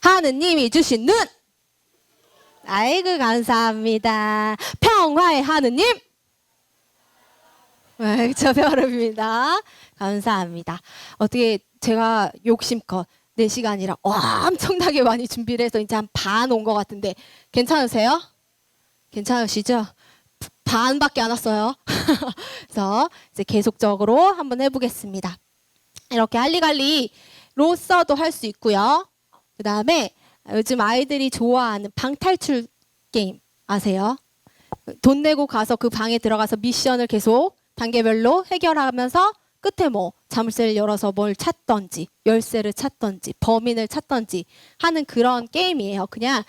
하느님이 주신 눈. 아이고 감사합니다. 평화의 하느님. 저 별음입니다. 감사합니다. 어떻게 제가 욕심껏 4시간이라 엄청나게 많이 준비를 해서 이제 한 반 온 것 같은데 괜찮으세요? 괜찮으시죠? 반밖에 안 왔어요. 그래서 이제 계속적으로 한번 해보겠습니다. 이렇게 할리갈리로서도 할 수 있고요. 그 다음에 요즘 아이들이 좋아하는 방탈출 게임 아세요? 돈 내고 가서 그 방에 들어가서 미션을 계속 단계별로 해결하면서 끝에 뭐 자물쇠를 열어서 뭘 찾던지 열쇠를 찾던지 범인을 찾던지 하는 그런 게임이에요. 그냥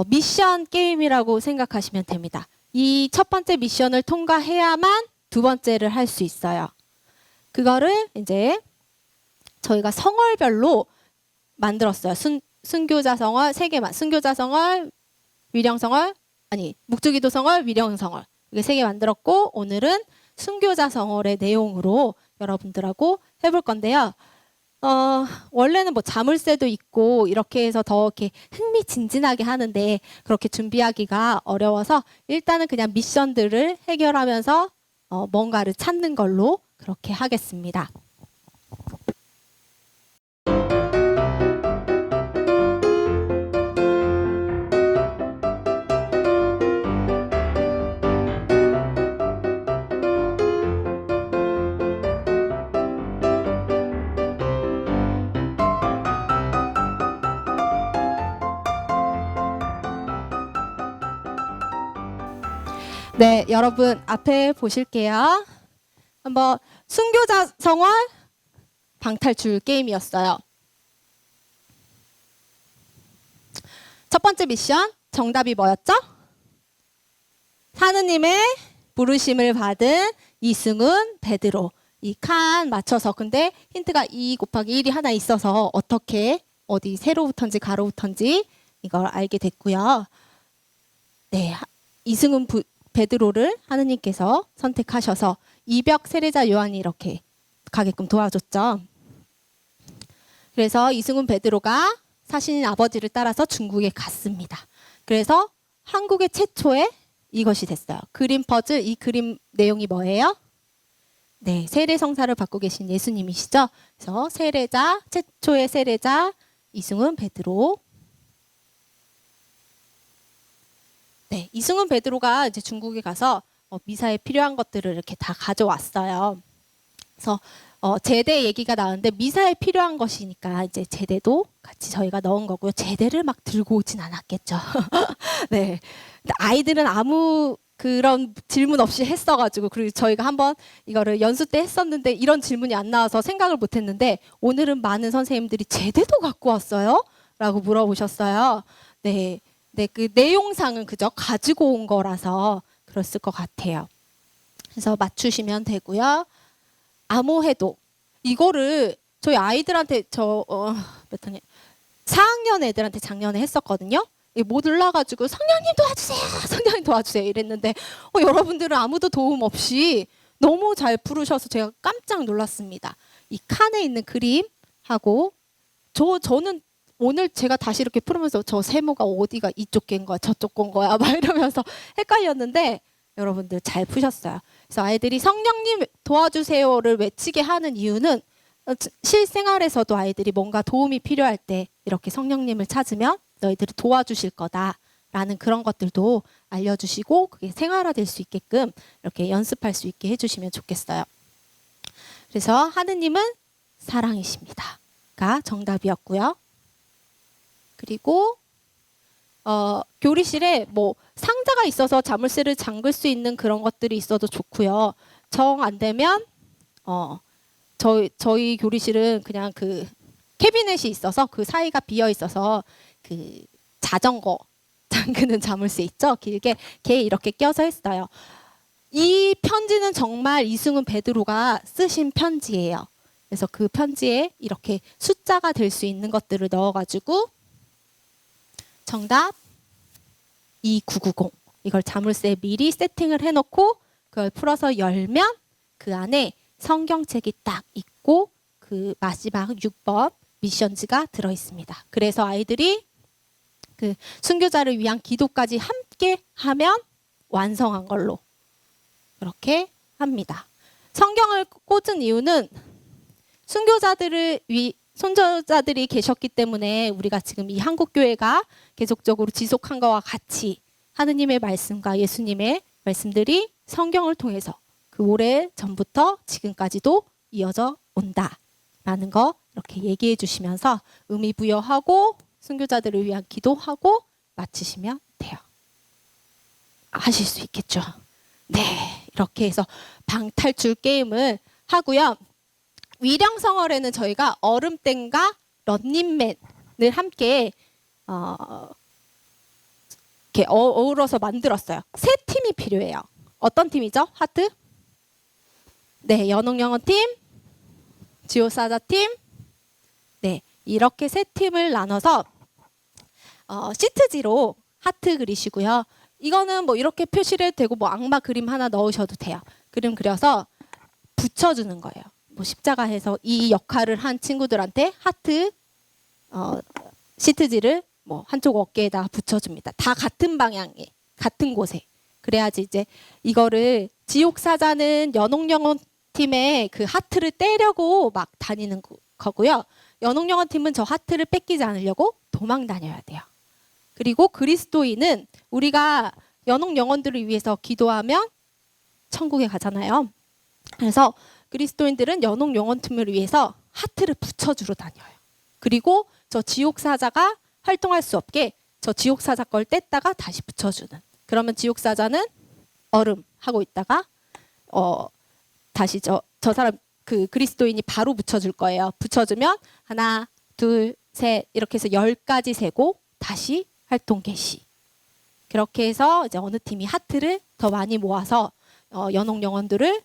미션 게임이라고 생각하시면 됩니다. 이 첫 번째 미션을 통과해야만 두 번째를 할 수 있어요. 그거를 이제 저희가 성월별로 만들었어요. 순교자성월 3개만. 순교자성월, 위령성월, 묵주기도성월, 위령성월. 이게 3개 만들었고 오늘은 순교자성월의 내용으로 여러분들하고 해볼 건데요. 원래는 뭐 자물쇠도 있고 이렇게 해서 더 이렇게 흥미진진하게 하는데 그렇게 준비하기가 어려워서 일단은 그냥 미션들을 해결하면서 뭔가를 찾는 걸로 그렇게 하겠습니다. 네, 여러분 앞에 보실게요. 한번 순교자 성월 방탈출 게임이었어요. 첫 번째 미션 정답이 뭐였죠? 하느님의 부르심을 받은 이승훈, 베드로. 이 칸 맞춰서 근데 힌트가 2 곱하기 1이 하나 있어서 어떻게 어디 세로부터인지 가로부터인지 이걸 알게 됐고요. 네, 이승훈 베드로를 하느님께서 선택하셔서 이벽 세례자 요한이 이렇게 가게끔 도와줬죠. 그래서 이승훈 베드로가 사신인 아버지를 따라서 중국에 갔습니다. 그래서 한국의 최초의 이것이 됐어요. 그림 퍼즐. 이 그림 내용이 뭐예요? 네, 세례 성사를 받고 계신 예수님이시죠. 그래서 세례자, 최초의 세례자 이승훈 베드로. 네, 이승훈 베드로가 이제 중국에 가서 미사에 필요한 것들을 이렇게 다 가져왔어요. 그래서 제대 얘기가 나오는데 미사에 필요한 것이니까 이제 제대도 같이 저희가 넣은 거고요. 제대를 막 들고 오진 않았겠죠. 네, 근데 아이들은 아무 그런 질문 없이 했어가지고 그리고 저희가 한번 이거를 연수 때 했었는데 이런 질문이 안 나와서 생각을 못했는데 오늘은 많은 선생님들이 제대도 갖고 왔어요? 라고 물어보셨어요. 네. 네, 그 내용상은 그저 가지고 온 거라서 그랬을 것 같아요. 그래서 맞추시면 되고요. 암호해독. 이거를 저희 아이들한테 몇 학년? 4학년 애들한테 작년에 했었거든요. 못 올라가지고 성령님 도와주세요. 성령님 도와주세요. 이랬는데 여러분들은 아무도 도움 없이 너무 잘 풀으셔서 제가 깜짝 놀랐습니다. 이 칸에 있는 그림하고 저는 오늘 제가 다시 이렇게 풀으면서 저 세모가 어디가 이쪽 낀 거야 저쪽 건 거야 막 이러면서 헷갈렸는데 여러분들 잘 푸셨어요. 그래서 아이들이 성령님 도와주세요를 외치게 하는 이유는 실생활에서도 아이들이 뭔가 도움이 필요할 때 이렇게 성령님을 찾으면 너희들이 도와주실 거다라는 그런 것들도 알려주시고 그게 생활화될 수 있게끔 이렇게 연습할 수 있게 해주시면 좋겠어요. 그래서 하느님은 사랑이십니다가 정답이었고요. 그리고 교리실에 뭐 상자가 있어서 자물쇠를 잠글 수 있는 그런 것들이 있어도 좋고요. 정 안 되면 저희 교리실은 그냥 그 캐비넷이 있어서 그 사이가 비어 있어서 그 자전거 잠그는 자물쇠 있죠? 길게 걔 이렇게 껴서 했어요. 이 편지는 정말 이승훈 베드로가 쓰신 편지예요. 그래서 그 편지에 이렇게 숫자가 될 수 있는 것들을 넣어가지고 정답 2990. 이걸 자물쇠에 미리 세팅을 해놓고 그걸 풀어서 열면 그 안에 성경책이 딱 있고 그 마지막 6번 미션즈가 들어 있습니다. 그래서 아이들이 그 순교자를 위한 기도까지 함께 하면 완성한 걸로 그렇게 합니다. 성경을 꽂은 이유는 선교자들이 계셨기 때문에 우리가 지금 이 한국교회가 계속적으로 지속한 것과 같이 하느님의 말씀과 예수님의 말씀들이 성경을 통해서 그 오래 전부터 지금까지도 이어져 온다라는 거 이렇게 얘기해 주시면서 의미 부여하고 순교자들을 위한 기도하고 마치시면 돼요. 하실 수 있겠죠? 네, 이렇게 해서 방탈출 게임을 하고요. 위령성월에는 저희가 얼음땡과 런닝맨을 함께 이렇게 어우러서 만들었어요. 세 팀이 필요해요. 어떤 팀이죠? 하트? 네, 연옥영어팀, 지오사자팀. 네, 이렇게 세 팀을 나눠서 시트지로 하트 그리시고요. 이거는 뭐 이렇게 표시를 해도 되고 뭐 악마 그림 하나 넣으셔도 돼요. 그림 그려서 붙여주는 거예요. 뭐 십자가에서 이 역할을 한 친구들한테 하트 시트지를 뭐 한쪽 어깨에다 붙여줍니다. 다 같은 방향에 같은 곳에. 그래야지 이제 이거를 지옥사자는 연옥영혼 팀의 그 하트를 떼려고 막 다니는 거고요. 연옥영혼 팀은 저 하트를 뺏기지 않으려고 도망 다녀야 돼요. 그리고 그리스도인은 우리가 연옥 영혼들을 위해서 기도하면 천국에 가잖아요. 그래서 그리스도인들은 연옥 영혼 팀을 위해서 하트를 붙여주러 다녀요. 그리고 저 지옥사자가 활동할 수 없게 저 지옥사자 걸 뗐다가 다시 붙여주는. 그러면 지옥사자는 얼음 하고 있다가 다시 저 사람 그 그리스도인이 바로 붙여줄 거예요. 붙여주면 하나, 둘, 셋 이렇게 해서 10가지 세고 다시 활동 개시. 그렇게 해서 이제 어느 팀이 하트를 더 많이 모아서 연옥 영혼들을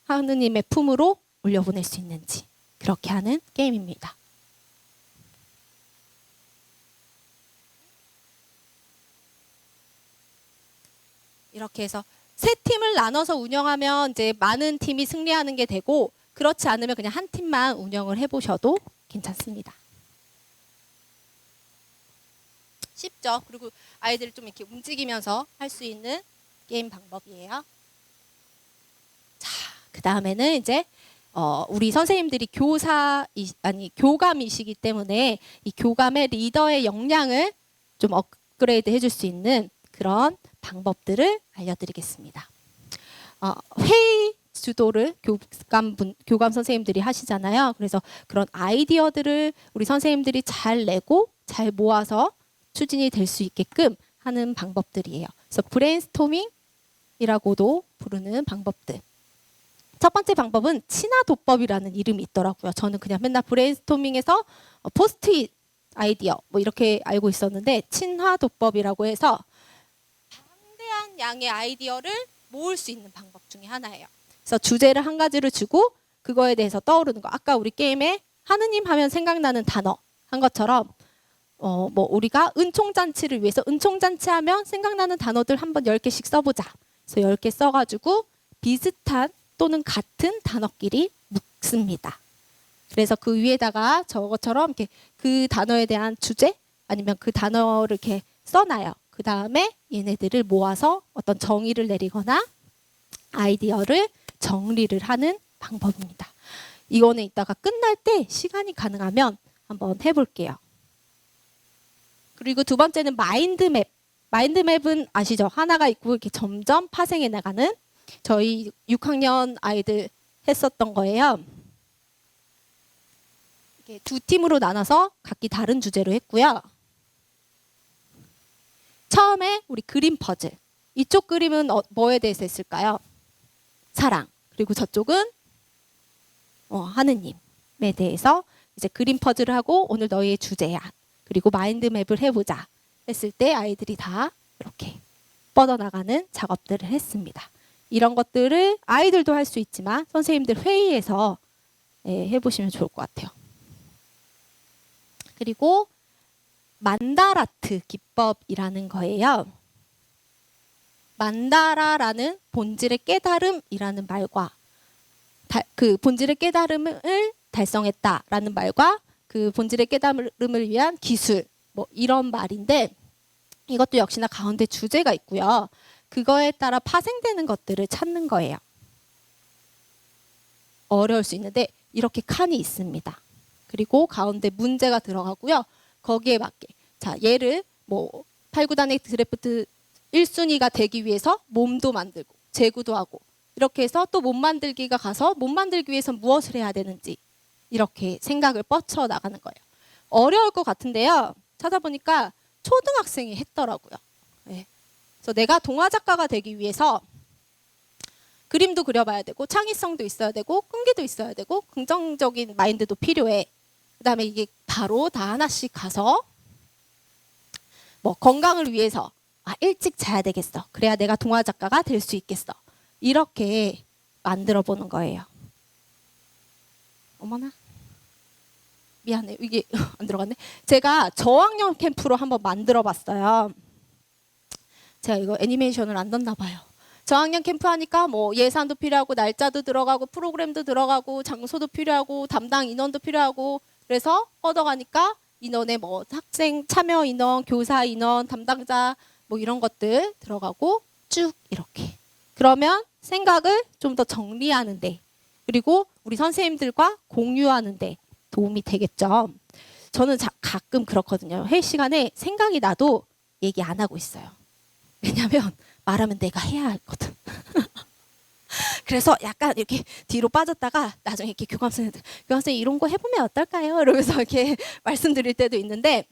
하느님의 품으로 올려보낼 수 있는지 그렇게 하는 게임입니다. 이렇게 해서 세 팀을 나눠서 운영하면 이제 많은 팀이 승리하는 게 되고 그렇지 않으면 그냥 한 팀만 운영을 해보셔도 괜찮습니다. 쉽죠? 그리고 아이들을 좀 이렇게 움직이면서 할 수 있는 게임 방법이에요. 자, 그 다음에는 이제 우리 선생님들이 교감이시기 때문에 이 교감의 리더의 역량을 좀 업그레이드 해줄 수 있는 그런 방법들을 알려드리겠습니다. 회의 주도를 교감 선생님들이 하시잖아요. 그래서 그런 아이디어들을 우리 선생님들이 잘 내고 잘 모아서 추진이 될 수 있게끔 하는 방법들이에요. 그래서 브레인스토밍이라고도 부르는 방법들. 첫 번째 방법은 친화도법이라는 이름이 있더라고요. 저는 그냥 맨날 브레인스토밍에서 포스트잇 아이디어 뭐 이렇게 알고 있었는데 친화도법이라고 해서 방대한 양의 아이디어를 모을 수 있는 방법 중에 하나예요. 그래서 주제를 한 가지를 주고 그거에 대해서 떠오르는 거. 아까 우리 게임에 하느님 하면 생각나는 단어 한 것처럼 뭐 우리가 은총잔치를 위해서 은총잔치 하면 생각나는 단어들 한번 10개씩 써보자. 그래서 10개 써가지고 비슷한 또는 같은 단어끼리 묶습니다. 그래서 그 위에다가 저것처럼 이렇게 그 단어에 대한 주제 아니면 그 단어를 이렇게 써놔요. 그 다음에 얘네들을 모아서 어떤 정의를 내리거나 아이디어를 정리를 하는 방법입니다. 이거는 이따가 끝날 때 시간이 가능하면 한번 해볼게요. 그리고 두 번째는 마인드맵. 마인드맵은 아시죠? 하나가 있고 이렇게 점점 파생해 나가는 저희 6학년 아이들 했었던 거예요. 이렇게 두 팀으로 나눠서 각기 다른 주제로 했고요. 처음에 우리 그림 퍼즐. 이쪽 그림은 뭐에 대해서 했을까요? 사랑. 그리고 저쪽은 하느님에 대해서 이제 그림 퍼즐을 하고 오늘 너희의 주제야. 그리고 마인드맵을 해보자 했을 때 아이들이 다 이렇게 뻗어나가는 작업들을 했습니다. 이런 것들을 아이들도 할 수 있지만 선생님들 회의에서 해보시면 좋을 것 같아요. 그리고 만다라트 기법이라는 거예요. 만다라라는 본질의 깨달음이라는 말과 그 본질의 깨달음을 달성했다라는 말과 그 본질의 깨달음을 위한 기술 뭐 이런 말인데 이것도 역시나 가운데 주제가 있고요. 그거에 따라 파생되는 것들을 찾는 거예요. 어려울 수 있는데 이렇게 칸이 있습니다. 그리고 가운데 문제가 들어가고요. 거기에 맞게 자 얘를 뭐 8구단의 드래프트 1순위가 되기 위해서 몸도 만들고 제구도 하고 이렇게 해서 또 몸 만들기가 가서 몸 만들기 위해서 무엇을 해야 되는지 이렇게 생각을 뻗쳐 나가는 거예요. 어려울 것 같은데요. 찾아보니까 초등학생이 했더라고요. 네. 그래서 내가 동화 작가가 되기 위해서 그림도 그려봐야 되고 창의성도 있어야 되고 끈기도 있어야 되고 긍정적인 마인드도 필요해. 그다음에 이게 바로 다 하나씩 가서 뭐 건강을 위해서 일찍 자야 되겠어. 그래야 내가 동화 작가가 될 수 있겠어. 이렇게 만들어 보는 거예요. 어머나. 미안해. 이게 안 들어갔네. 제가 저학년 캠프로 한번 만들어 봤어요. 제가 이거 애니메이션을 안 넣나 봐요. 저학년 캠프 하니까 뭐 예산도 필요하고 날짜도 들어가고 프로그램도 들어가고 장소도 필요하고 담당 인원도 필요하고 그래서 뻗어가니까 인원에 뭐 학생 참여 인원, 교사 인원, 담당자 뭐 이런 것들 들어가고 쭉 이렇게. 그러면 생각을 좀 더 정리하는데 그리고 우리 선생님들과 공유하는데 도움이 되겠죠. 저는 가끔 그렇거든요. 회의 시간에 생각이 나도 얘기 안 하고 있어요. 왜냐하면 말하면 내가 해야 하거든. 그래서 약간 이렇게 뒤로 빠졌다가 나중에 이렇게 교감선생님들, 교감선생님 이런 거 해보면 어떨까요? 이러면서 이렇게 말씀드릴 때도 있는데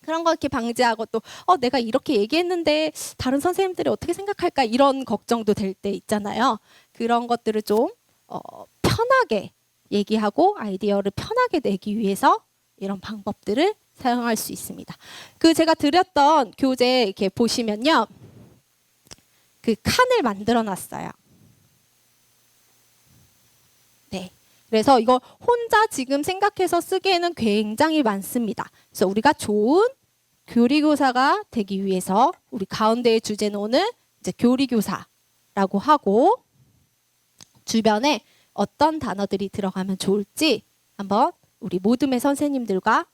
그런 거 이렇게 방지하고 또 내가 이렇게 얘기했는데 다른 선생님들이 어떻게 생각할까 이런 걱정도 될 때 있잖아요. 그런 것들을 좀 편하게 얘기하고 아이디어를 편하게 내기 위해서 이런 방법들을 사용할 수 있습니다. 그 제가 드렸던 교재 이렇게 보시면요. 그 칸을 만들어 놨어요. 네. 그래서 이거 혼자 지금 생각해서 쓰기에는 굉장히 많습니다. 그래서 우리가 좋은 교리교사가 되기 위해서 우리 가운데에 주제는 오늘 이제 교리교사라고 하고 주변에 어떤 단어들이 들어가면 좋을지 한번 우리 모둠의 선생님들과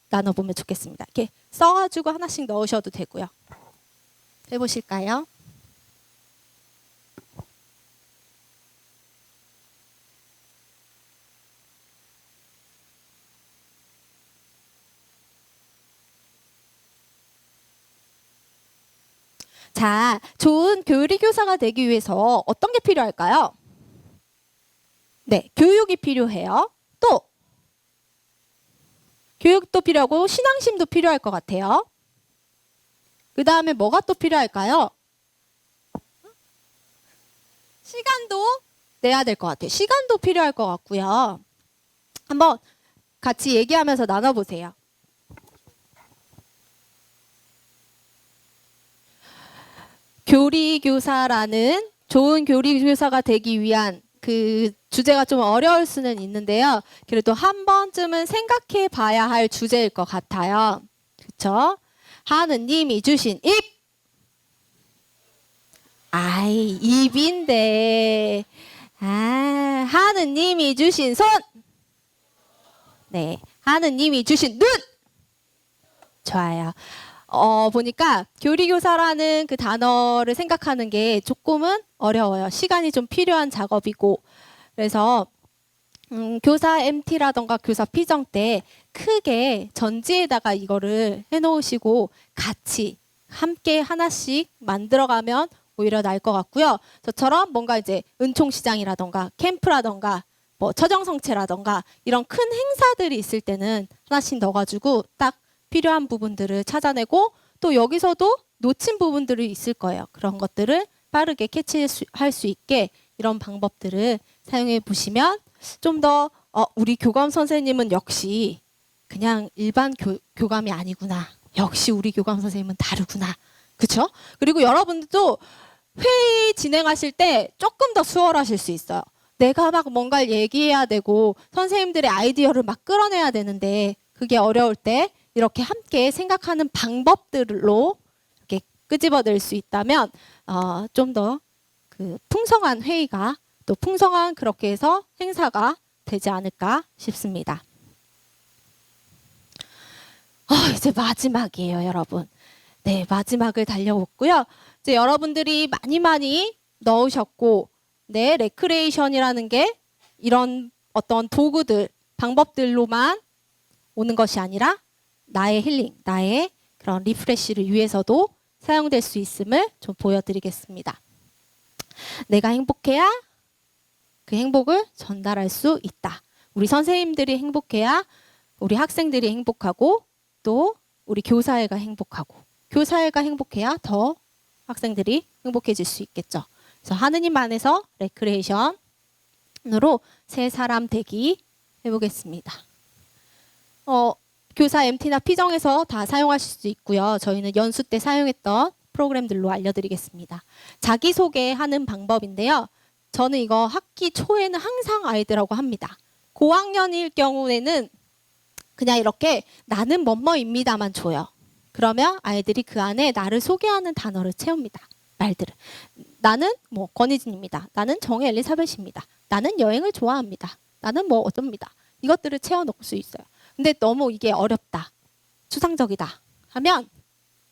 나눠보면 좋겠습니다. 이렇게 써가지고 하나씩 넣으셔도 되고요. 해보실까요? 자, 좋은 교리교사가 되기 위해서 어떤 게 필요할까요? 네, 교육이 필요해요. 또 교육도 필요하고 신앙심도 필요할 것 같아요. 그 다음에 뭐가 또 필요할까요? 시간도 내야 될 것 같아요. 시간도 필요할 것 같고요. 한번 같이 얘기하면서 나눠보세요. 교리교사라는 좋은 교리교사가 되기 위한 그 주제가 좀 어려울 수는 있는데요. 그래도 한 번쯤은 생각해 봐야 할 주제일 것 같아요. 그렇죠? 하느님이 주신 입. 입인데. 하느님이 주신 손. 네. 하느님이 주신 눈. 좋아요. 보니까 교리교사라는 그 단어를 생각하는 게 조금은 어려워요. 시간이 좀 필요한 작업이고. 그래서 교사 MT라던가 교사 피정 때 크게 전지에다가 이거를 해놓으시고 같이 함께 하나씩 만들어가면 오히려 나을 것 같고요. 저처럼 뭔가 이제 은총시장이라던가 캠프라던가 뭐 처정성체라던가 이런 큰 행사들이 있을 때는 하나씩 넣어가지고 딱 필요한 부분들을 찾아내고 또 여기서도 놓친 부분들이 있을 거예요. 그런 것들을 빠르게 캐치할 수 있게 이런 방법들을 사용해 보시면 좀 더 우리 교감 선생님은 역시 그냥 일반 교감이 아니구나. 역시 우리 교감 선생님은 다르구나. 그렇죠? 그리고 여러분들도 회의 진행하실 때 조금 더 수월하실 수 있어요. 내가 막 뭔가를 얘기해야 되고 선생님들의 아이디어를 막 끌어내야 되는데 그게 어려울 때 이렇게 함께 생각하는 방법들로 이렇게 끄집어낼 수 있다면 좀 더 그 풍성한 회의가 또 풍성한 그렇게 해서 행사가 되지 않을까 싶습니다. 이제 마지막이에요, 여러분. 네, 마지막을 달려왔고요. 이제 여러분들이 많이 넣으셨고, 네, 레크레이션이라는 게 이런 어떤 도구들, 방법들로만 오는 것이 아니라 나의 힐링, 나의 그런 리프레시를 위해서도 사용될 수 있음을 좀 보여드리겠습니다. 내가 행복해야 그 행복을 전달할 수 있다. 우리 선생님들이 행복해야 우리 학생들이 행복하고 또 우리 교사회가 행복하고 교사회가 행복해야 더 학생들이 행복해질 수 있겠죠. 그래서 하느님 안에서 레크레이션으로 새 사람 되기 해보겠습니다. 교사 MT나 피정에서 다 사용하실 수 있고요. 저희는 연수 때 사용했던 프로그램들로 알려드리겠습니다. 자기소개하는 방법인데요. 저는 이거 학기 초에는 항상 아이들하고 합니다. 고학년일 경우에는 그냥 이렇게 나는 뭐뭐입니다만 줘요. 그러면 아이들이 그 안에 나를 소개하는 단어를 채웁니다. 말들을. 나는 뭐 권희진입니다. 나는 정혜 엘리사벳입니다. 나는 여행을 좋아합니다. 나는 뭐 어쩝니다. 이것들을 채워놓을 수 있어요. 근데 너무 이게 어렵다. 추상적이다. 하면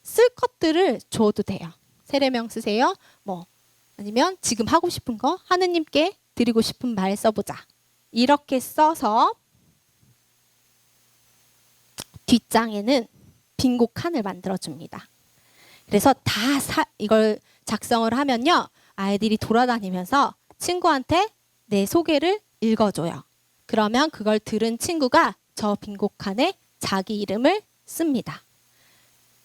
쓸 것들을 줘도 돼요. 세례명 쓰세요. 뭐 아니면 지금 하고 싶은 거 하느님께 드리고 싶은 말 써보자. 이렇게 써서 뒷장에는 빈고 칸을 만들어줍니다. 그래서 이걸 작성을 하면요. 아이들이 돌아다니면서 친구한테 내 소개를 읽어줘요. 그러면 그걸 들은 친구가 저 빈고 칸에 자기 이름을 씁니다.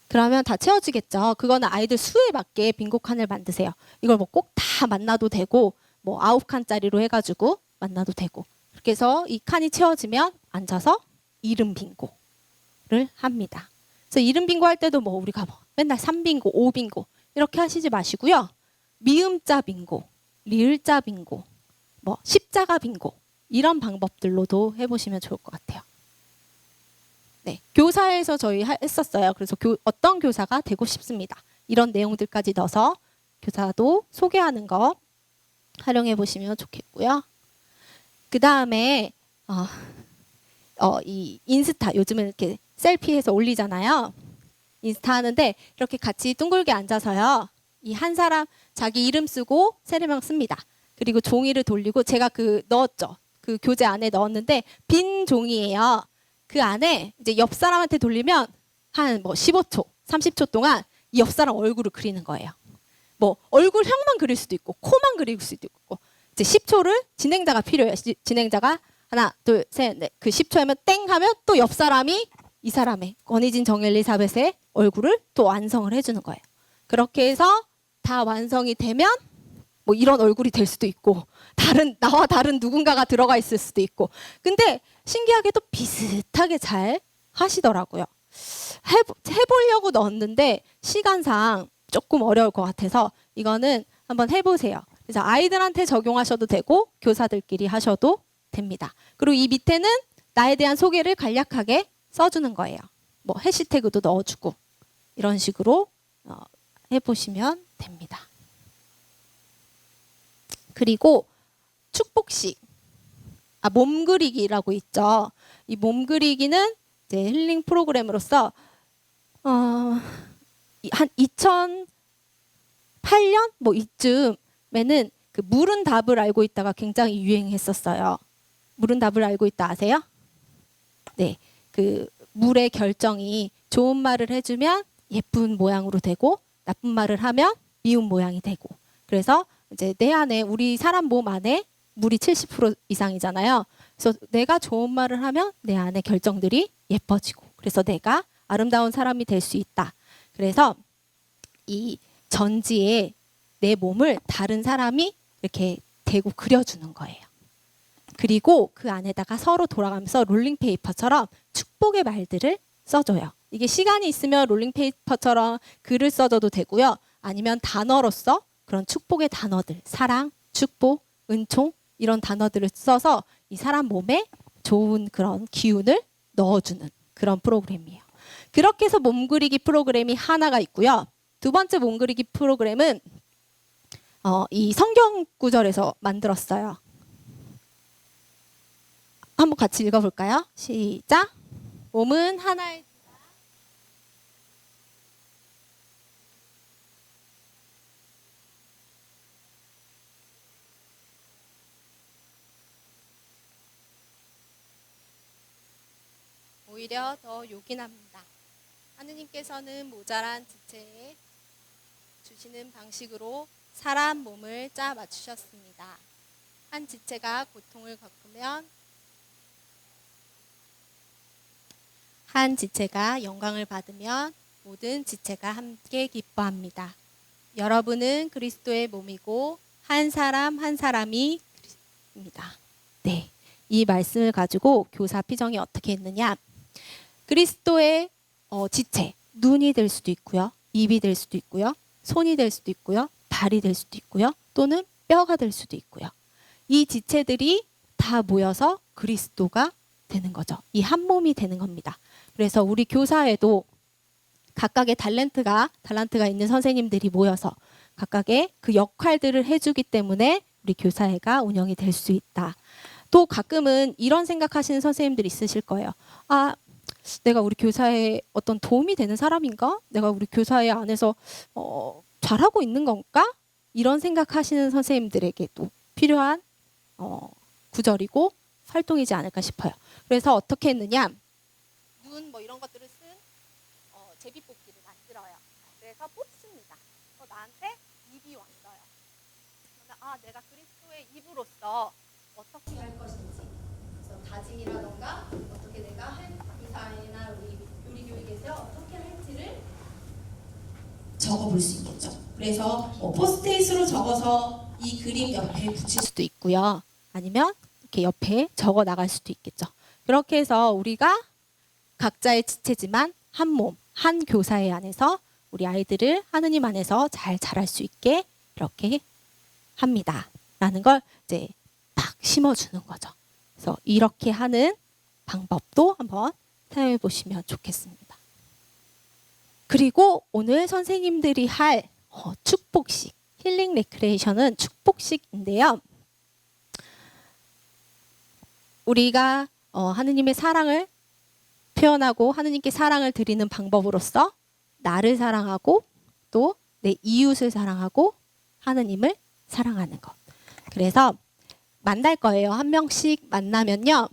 그러면 다 채워지겠죠. 그거는 아이들 수에 맞게 빈고 칸을 만드세요. 이걸 뭐 꼭 다 만나도 되고 뭐 9칸짜리로 해가지고 만나도 되고 그렇게 해서 이 칸이 채워지면 앉아서 이름 빈고를 합니다. 그래서 이름 빈고 할 때도 뭐 우리가 뭐 맨날 3빈고, 5빈고 이렇게 하시지 마시고요. 미음자 빈고, 리을자 빈고, 뭐 십자가 빈고 이런 방법들로도 해보시면 좋을 것 같아요. 네, 교사에서 저희 했었어요. 그래서 어떤 교사가 되고 싶습니다. 이런 내용들까지 넣어서 교사도 소개하는 거 활용해 보시면 좋겠고요. 그 다음에 이 인스타 요즘은 이렇게 셀피해서 올리잖아요. 인스타 하는데 이렇게 같이 둥글게 앉아서요. 이 한 사람 자기 이름 쓰고 세례명 씁니다. 그리고 종이를 돌리고 제가 넣었죠. 그 교재 안에 넣었는데 빈 종이에요. 그 안에 이제 옆 사람한테 돌리면 한 뭐 15초, 30초 동안 이 옆 사람 얼굴을 그리는 거예요. 뭐 얼굴형만 그릴 수도 있고 코만 그릴 수도 있고 이제 10초를 진행자가 필요해요. 진행자가 하나, 둘, 셋, 넷. 그 10초 하면 땡 하면 또 옆 사람이 이 사람의 권희진 정엘리사벳의 얼굴을 또 완성을 해주는 거예요. 그렇게 해서 다 완성이 되면 뭐 이런 얼굴이 될 수도 있고 나와 다른 누군가가 들어가 있을 수도 있고 근데 신기하게도 비슷하게 잘 하시더라고요. 해보려고 넣었는데 시간상 조금 어려울 것 같아서 이거는 한번 해보세요. 그래서 아이들한테 적용하셔도 되고 교사들끼리 하셔도 됩니다. 그리고 이 밑에는 나에 대한 소개를 간략하게 써주는 거예요. 뭐 해시태그도 넣어주고 이런 식으로 해보시면 됩니다. 그리고 축복식, 몸그리기라고 있죠. 이 몸그리기는 이제 힐링 프로그램으로서 한 2008년 뭐 이쯤에는 그 물은 답을 알고 있다가 굉장히 유행했었어요. 물은 답을 알고 있다 아세요? 네, 그 물의 결정이 좋은 말을 해주면 예쁜 모양으로 되고 나쁜 말을 하면 미운 모양이 되고 그래서 이제 내 안에 우리 사람 몸 안에 물이 70% 이상이잖아요. 그래서 내가 좋은 말을 하면 내 안에 결정들이 예뻐지고 그래서 내가 아름다운 사람이 될 수 있다. 그래서 이 전지에 내 몸을 다른 사람이 이렇게 대고 그려주는 거예요. 그리고 그 안에다가 서로 돌아가면서 롤링페이퍼처럼 축복의 말들을 써줘요. 이게 시간이 있으면 롤링페이퍼처럼 글을 써줘도 되고요. 아니면 단어로서 그런 축복의 단어들, 사랑, 축복, 은총 이런 단어들을 써서 이 사람 몸에 좋은 그런 기운을 넣어주는 그런 프로그램이에요. 그렇게 해서 몸그리기 프로그램이 하나가 있고요. 두 번째 몸그리기 프로그램은 이 성경 구절에서 만들었어요. 한번 같이 읽어볼까요? 시작. 몸은 하나의 오히려 더 요긴합니다. 하느님께서는 모자란 지체에 주시는 방식으로 사람 몸을 짜 맞추셨습니다. 한 지체가 고통을 겪으면 한 지체가 영광을 받으면 모든 지체가 함께 기뻐합니다. 여러분은 그리스도의 몸이고 한 사람 한 사람이 그리스도입니다. 네, 이 말씀을 가지고 교사 피정이 어떻게 했느냐? 그리스도의 지체, 눈이 될 수도 있고요, 입이 될 수도 있고요, 손이 될 수도 있고요, 발이 될 수도 있고요, 또는 뼈가 될 수도 있고요. 이 지체들이 다 모여서 그리스도가 되는 거죠. 이 한 몸이 되는 겁니다. 그래서 우리 교사에도 각각의 달란트가 있는 선생님들이 모여서 각각의 그 역할들을 해주기 때문에 우리 교사회가 운영이 될 수 있다. 또 가끔은 이런 생각하시는 선생님들이 있으실 거예요. 아, 내가 우리 교사에 어떤 도움이 되는 사람인가? 내가 우리 교사회 안에서 잘하고 있는 건가? 이런 생각하시는 선생님들에게도 필요한 구절이고 활동이지 않을까 싶어요. 그래서 어떻게 했느냐? 눈 뭐 이런 것들을 쓴 제비뽑기를 만들어요. 그래서 뽑습니다. 나한테 입이 왔어요. 그러면 내가 그리스도의 입으로서 어떻게 할 것인지, 그래서 다짐이라던가 어떻게 내가 이 사회나 우리 교육에서 어떻게 할지를 적어볼 수 있겠죠. 그래서 포스트잇으로 적어서 이 그림 옆에 붙일 수도 있고요. 아니면 이렇게 옆에 적어 나갈 수도 있겠죠. 그렇게 해서 우리가 각자의 지체지만 한 몸, 한 교사회 안에서 우리 아이들을 하느님 안에서 잘 자랄 수 있게 이렇게 합니다. 라는 걸 이제 팍 심어주는 거죠. 그래서 이렇게 하는 방법도 한번 사용해 보시면 좋겠습니다. 그리고 오늘 선생님들이 할 축복식, 힐링 레크레이션은 축복식인데요. 우리가 하느님의 사랑을 표현하고 하느님께 사랑을 드리는 방법으로서 나를 사랑하고 또 내 이웃을 사랑하고 하느님을 사랑하는 것. 그래서 만날 거예요. 한 명씩 만나면요.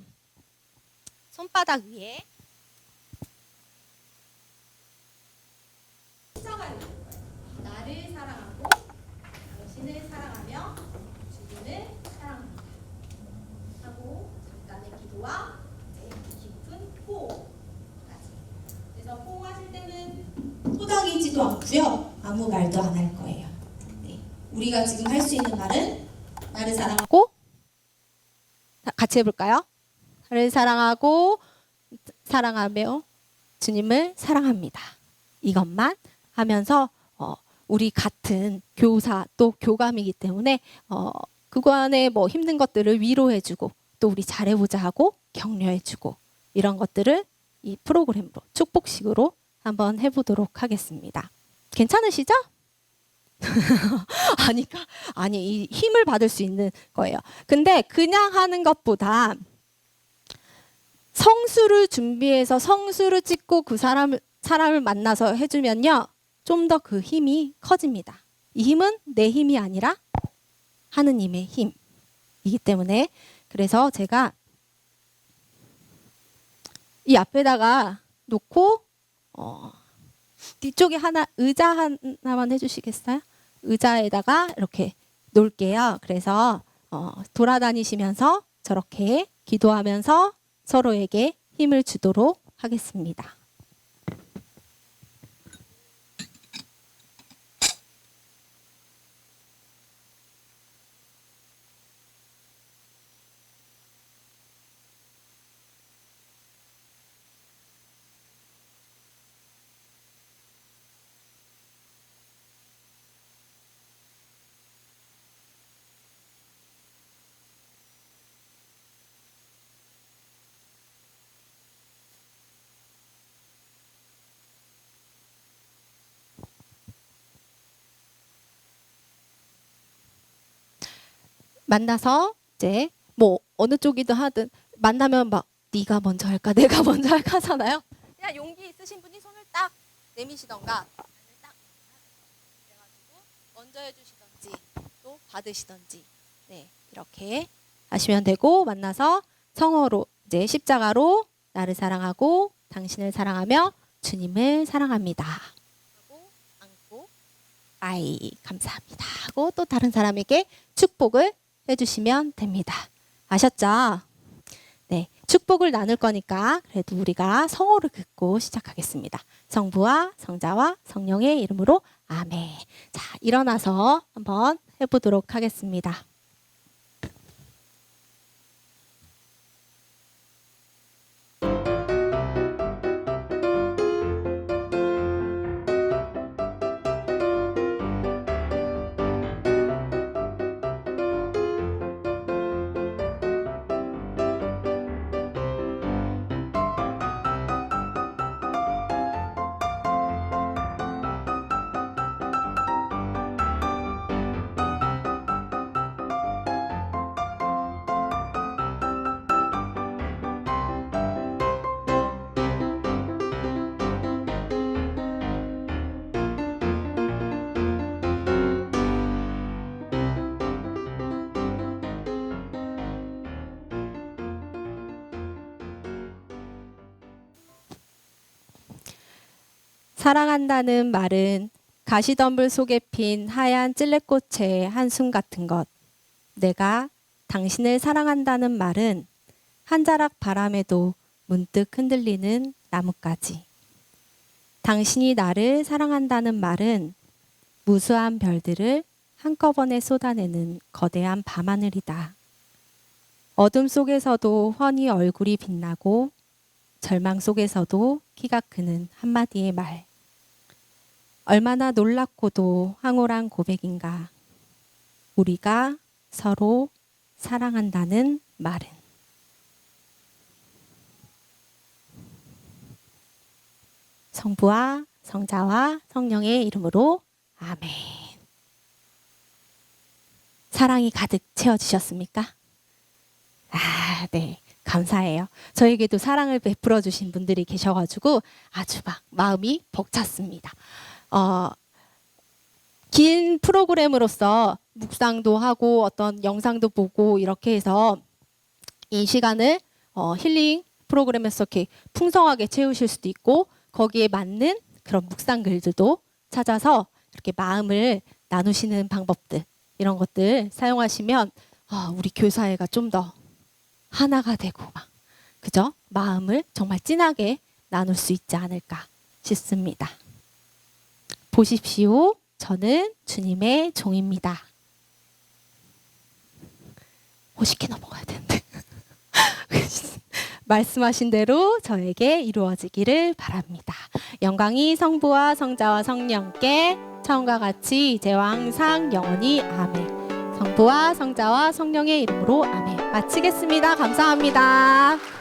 손바닥 위에 시작을 하는 거예요. 나를 사랑하고 당신을 사랑하며 주님을 사랑합니다. 하고 잠깐의 기도와 깊은 호흡까지. 그래서 호흡하실 때는 토닥이지도 않고요. 아무 말도 안 할 거예요. 네. 우리가 지금 할 수 있는 말은 나를 사랑하고 같이 해볼까요? 나를 사랑하고 사랑하며 주님을 사랑합니다. 이것만 하면서 우리 같은 교사 또 교감이기 때문에 그거 안에 뭐 힘든 것들을 위로해주고 또 우리 잘해보자 하고 격려해주고 이런 것들을 이 프로그램으로 축복식으로 한번 해보도록 하겠습니다. 괜찮으시죠? 아니 이 힘을 받을 수 있는 거예요. 근데 그냥 하는 것보다 성수를 준비해서 성수를 찍고 그 사람을 만나서 해주면요. 좀 더 그 힘이 커집니다. 이 힘은 내 힘이 아니라 하느님의 힘이기 때문에 그래서 제가 이 앞에다가 놓고 뒤쪽에 의자 하나만 해주시겠어요? 의자에다가 이렇게 놓을게요. 그래서 돌아다니시면서 저렇게 기도하면서 서로에게 힘을 주도록 하겠습니다. 만나서 이제 뭐 어느 쪽이든 하든 만나면 막 네가 먼저 할까 내가 먼저 할까 하잖아요. 그냥 용기 있으신 분이 손을 딱 내미시던가 딱 그래가지고 먼저 해주시던지 또 받으시던지 네 이렇게 하시면 되고 만나서 성어로 이제 십자가로 나를 사랑하고 당신을 사랑하며 주님을 사랑합니다. 하고 안고 아이 감사합니다 하고 또 다른 사람에게 축복을 해주시면 됩니다. 아셨죠? 네, 축복을 나눌 거니까 그래도 우리가 성호를 긋고 시작하겠습니다. 성부와 성자와 성령의 이름으로 아멘. 자, 일어나서 한번 해보도록 하겠습니다. 사랑한다는 말은 가시덤불 속에 핀 하얀 찔레꽃의 한숨 같은 것. 내가 당신을 사랑한다는 말은 한 자락 바람에도 문득 흔들리는 나뭇가지. 당신이 나를 사랑한다는 말은 무수한 별들을 한꺼번에 쏟아내는 거대한 밤하늘이다. 어둠 속에서도 훤히 얼굴이 빛나고 절망 속에서도 키가 크는 한마디의 말. 얼마나 놀랍고도 황홀한 고백인가. 우리가 서로 사랑한다는 말은. 성부와 성자와 성령의 이름으로 아멘. 사랑이 가득 채워지셨습니까? 아, 네. 감사해요. 저에게도 사랑을 베풀어 주신 분들이 계셔가지고 아주 막 마음이 벅찼습니다. 긴 프로그램으로서 묵상도 하고 어떤 영상도 보고 이렇게 해서 이 시간을 힐링 프로그램에서 이렇게 풍성하게 채우실 수도 있고 거기에 맞는 그런 묵상 글들도 찾아서 이렇게 마음을 나누시는 방법들 이런 것들 사용하시면 우리 교사회가 좀 더 하나가 되고 막 그죠? 마음을 정말 진하게 나눌 수 있지 않을까 싶습니다. 보십시오. 저는 주님의 종입니다. 50개 넘어가야 되는데. 말씀하신 대로 저에게 이루어지기를 바랍니다. 영광이 성부와 성자와 성령께 처음과 같이 이제와 항상 영원히 아멘. 성부와 성자와 성령의 이름으로 아멘. 마치겠습니다. 감사합니다.